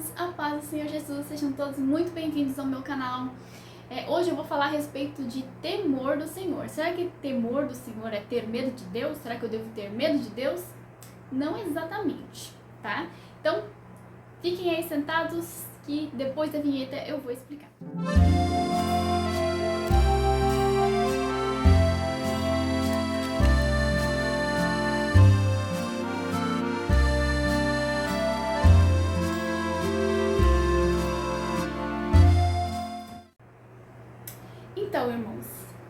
irmãos, a paz do Senhor Jesus, sejam todos muito bem-vindos ao meu canal. Hoje eu vou falar a respeito de temor do Senhor. Será que temor do Senhor é ter medo de Deus? Será que eu devo ter medo de Deus? Não exatamente, tá? Então, fiquem aí sentados que depois da vinheta eu vou explicar. Então, irmãos,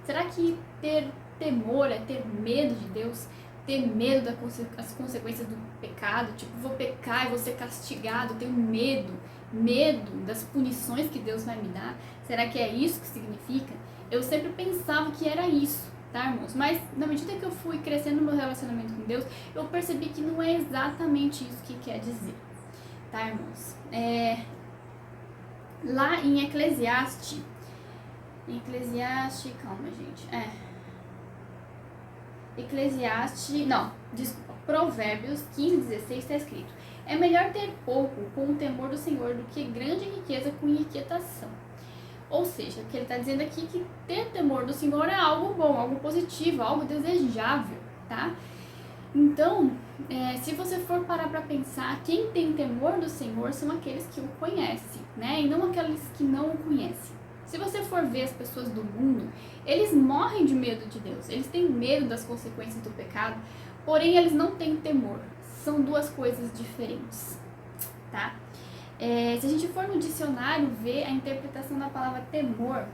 será que ter temor é ter medo de Deus? Ter medo das consequências do pecado? Tipo, vou pecar e vou ser castigado, tenho medo das punições que Deus vai me dar? Será que é isso que significa? Eu sempre pensava que era isso, tá, irmãos? Mas na medida que eu fui crescendo no meu relacionamento com Deus, eu percebi que não é exatamente isso que quer dizer, tá, irmãos? Lá em Eclesiastes, calma, gente. Provérbios 15:16 está escrito: é melhor ter pouco com o temor do Senhor do que grande riqueza com inquietação. Ou seja, o que ele está dizendo aqui é que ter temor do Senhor é algo bom, algo positivo, algo desejável, tá? Então, se você for parar para pensar, quem tem temor do Senhor são aqueles que o conhecem, né? E não aqueles que não o conhecem. Se você for ver as pessoas do mundo, eles morrem de medo de Deus, eles têm medo das consequências do pecado, porém eles não têm temor. São duas coisas diferentes, tá? Se a gente for no dicionário ver a interpretação da palavra temor,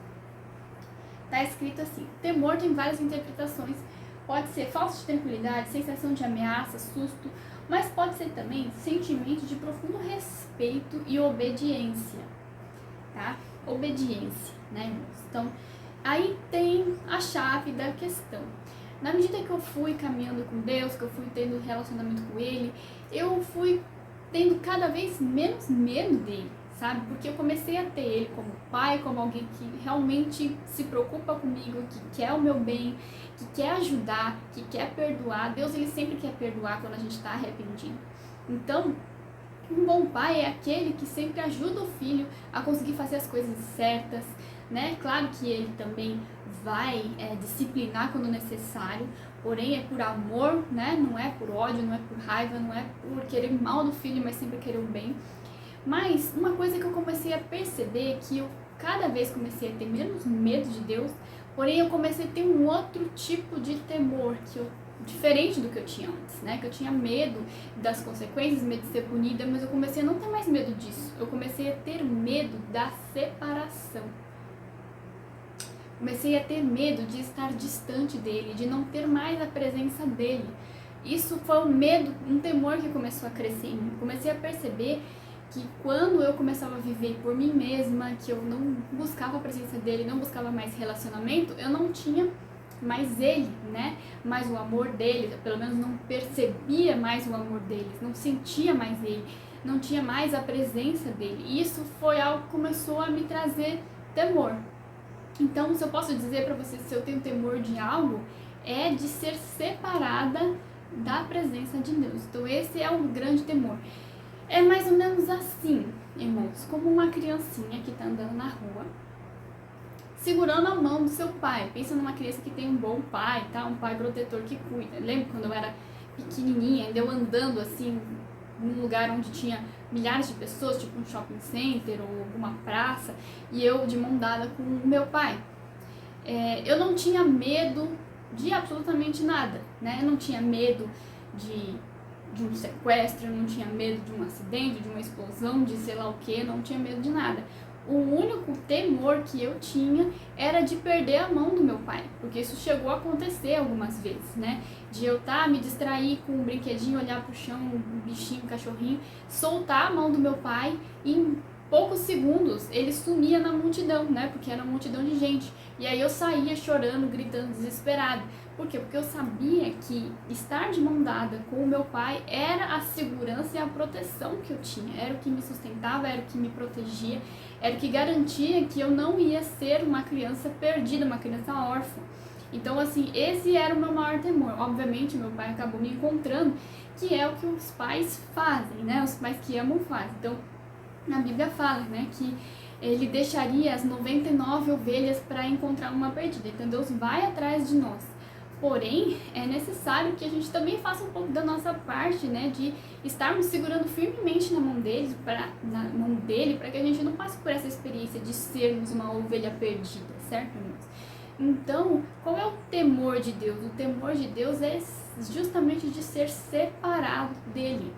tá escrito assim: temor tem várias interpretações. Pode ser falta de tranquilidade, sensação de ameaça, susto, mas pode ser também sentimento de profundo respeito e obediência, tá? Obediência, né, irmãos? Então, aí tem a chave da questão. Na medida que eu fui caminhando com Deus, que eu fui tendo relacionamento com Ele, eu fui tendo cada vez menos medo dele, sabe? Porque eu comecei a ter Ele como pai, como alguém que realmente se preocupa comigo, que quer o meu bem, que quer ajudar, que quer perdoar. Deus, Ele sempre quer perdoar quando a gente está arrependido. Então, um bom pai é aquele que sempre ajuda o filho a conseguir fazer as coisas certas, né? Claro que ele também vai disciplinar quando necessário, porém é por amor, né? Não é por ódio, não é por raiva, não é por querer o mal do filho, mas sempre querer o bem. Mas uma coisa que eu comecei a perceber é que eu cada vez comecei a ter menos medo de Deus, porém eu comecei a ter um outro tipo de temor diferente do que eu tinha antes, né? Que eu tinha medo das consequências, medo de ser punida, mas eu comecei a não ter mais medo disso. Eu comecei a ter medo da separação. Comecei a ter medo de estar distante dele, de não ter mais a presença dele. Isso foi um medo, um temor que começou a crescer em mim. Comecei a perceber que quando eu começava a viver por mim mesma, que eu não buscava a presença dele, não buscava mais relacionamento, eu não tinha mais ele, né? Mais o amor dele, pelo menos não percebia mais o amor dele, não sentia mais ele, não tinha mais a presença dele. E isso foi algo que começou a me trazer temor. Então, se eu posso dizer para vocês, se eu tenho temor de algo, é de ser separada da presença de Deus. Então, esse é um grande temor. É mais ou menos assim, irmãos, como uma criancinha que está andando na rua, segurando a mão do seu pai. Pensa numa criança que tem um bom pai, tá? Um pai protetor que cuida. Lembro quando eu era pequenininha, eu andando assim, num lugar onde tinha milhares de pessoas, tipo um shopping center ou alguma praça, e eu de mão dada com o meu pai. Eu não tinha medo de absolutamente nada, né? Eu não tinha medo de um sequestro, eu não tinha medo de um acidente, de uma explosão, de sei lá o que, não tinha medo de nada. O único temor que eu tinha era de perder a mão do meu pai, porque isso chegou a acontecer algumas vezes, né? De eu me distrair com um brinquedinho, olhar pro chão, um bichinho, um cachorrinho, soltar a mão do meu pai e em poucos segundos ele sumia na multidão, né? Porque era uma multidão de gente. E aí eu saía chorando, gritando, desesperada. Por quê? Porque eu sabia que estar de mão dada com o meu pai era a segurança e a proteção que eu tinha. Era o que me sustentava, era o que me protegia, era o que garantia que eu não ia ser uma criança perdida, uma criança órfã. Então, assim, esse era o meu maior temor. Obviamente, meu pai acabou me encontrando, que é o que os pais fazem, né? Os pais que amam fazem. Então, na Bíblia fala, né, que ele deixaria as 99 ovelhas para encontrar uma perdida. Então Deus vai atrás de nós. Porém, é necessário que a gente também faça um pouco da nossa parte, né, de estarmos segurando firmemente na mão dele, para que a gente não passe por essa experiência de sermos uma ovelha perdida, certo, irmãos? Então, qual é o temor de Deus? O temor de Deus é justamente de ser separado dele.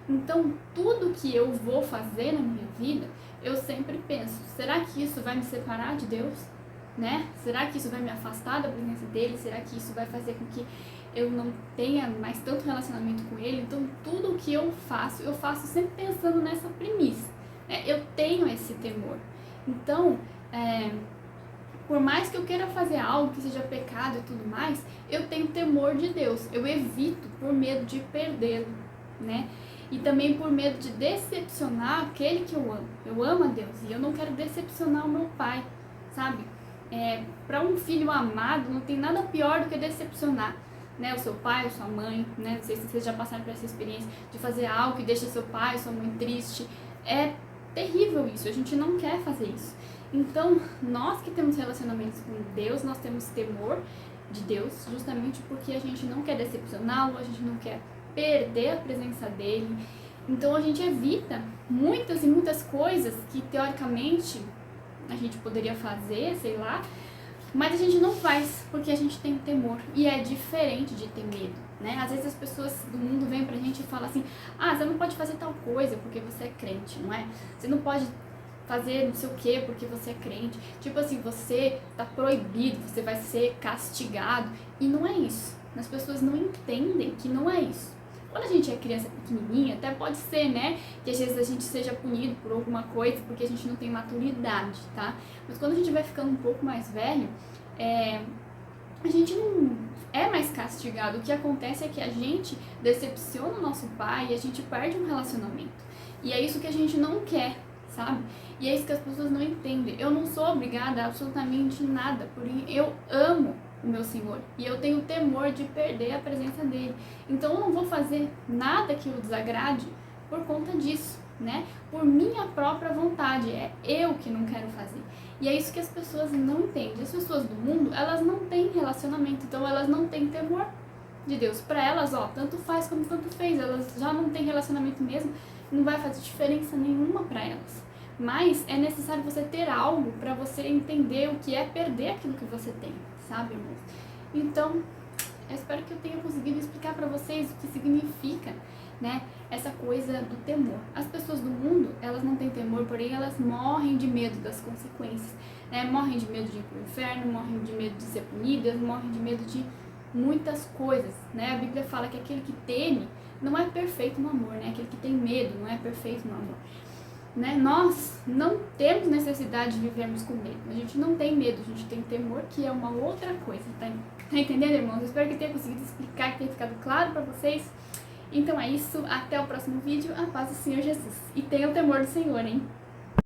Então, tudo que eu vou fazer na minha vida, eu sempre penso, será que isso vai me separar de Deus? Né? Será que isso vai me afastar da presença dele? Será que isso vai fazer com que eu não tenha mais tanto relacionamento com ele? Então, tudo o que eu faço sempre pensando nessa premissa, né? Eu tenho esse temor. Então, por mais que eu queira fazer algo que seja pecado e tudo mais, eu tenho temor de Deus. Eu evito por medo de perdê-lo, né? E também por medo de decepcionar aquele que eu amo. Eu amo a Deus e eu não quero decepcionar o meu pai, sabe? Para um filho amado não tem nada pior do que decepcionar, né, o seu pai ou sua mãe, né? Não sei se vocês já passaram por essa experiência de fazer algo que deixa seu pai ou sua mãe triste. É terrível isso, a gente não quer fazer isso. Então, nós que temos relacionamentos com Deus, nós temos temor de Deus, justamente porque a gente não quer decepcioná-lo, a gente não quer perder a presença dele. Então, a gente evita muitas e muitas coisas que, teoricamente, a gente poderia fazer, sei lá, mas a gente não faz porque a gente tem temor. E é diferente de ter medo, né? Às vezes as pessoas do mundo vêm pra gente e falam assim, você não pode fazer tal coisa porque você é crente, não é? Você não pode fazer não sei o que porque você é crente. Tipo assim, você tá proibido, você vai ser castigado. E não é isso. As pessoas não entendem que não é isso. Quando a gente é criança pequenininha, até pode ser, né, que às vezes a gente seja punido por alguma coisa porque a gente não tem maturidade, tá? Mas quando a gente vai ficando um pouco mais velho, a gente não é mais castigado. O que acontece é que a gente decepciona o nosso pai e a gente perde um relacionamento. E é isso que a gente não quer, sabe? E é isso que as pessoas não entendem. Eu não sou obrigada a absolutamente nada, porque eu amo o meu Senhor e eu tenho temor de perder a presença dele. Então eu não vou fazer nada que o desagrade por conta disso, né? Por minha própria vontade, é eu que não quero fazer. E é isso que as pessoas não entendem. As pessoas do mundo, elas não têm relacionamento, então elas não têm temor de Deus. Para elas, tanto faz como tanto fez, elas já não têm relacionamento mesmo, não vai fazer diferença nenhuma para elas. Mas é necessário você ter algo para você entender o que é perder aquilo que você tem, sabe, irmãos? Então, eu espero que eu tenha conseguido explicar para vocês o que significa, né, essa coisa do temor. As pessoas do mundo, elas não têm temor, porém elas morrem de medo das consequências, né? Morrem de medo de ir pro inferno, morrem de medo de ser punidas, morrem de medo de muitas coisas, né? A Bíblia fala que aquele que teme não é perfeito no amor, né? Aquele que tem medo não é perfeito no amor. Né? Nós não temos necessidade de vivermos com medo. A gente não tem medo, a gente tem temor, que é uma outra coisa. Tá entendendo, irmãos? Eu espero que tenha conseguido explicar, que tenha ficado claro para vocês. Então é isso, até o próximo vídeo. A paz do Senhor Jesus. E tenha o temor do Senhor, hein?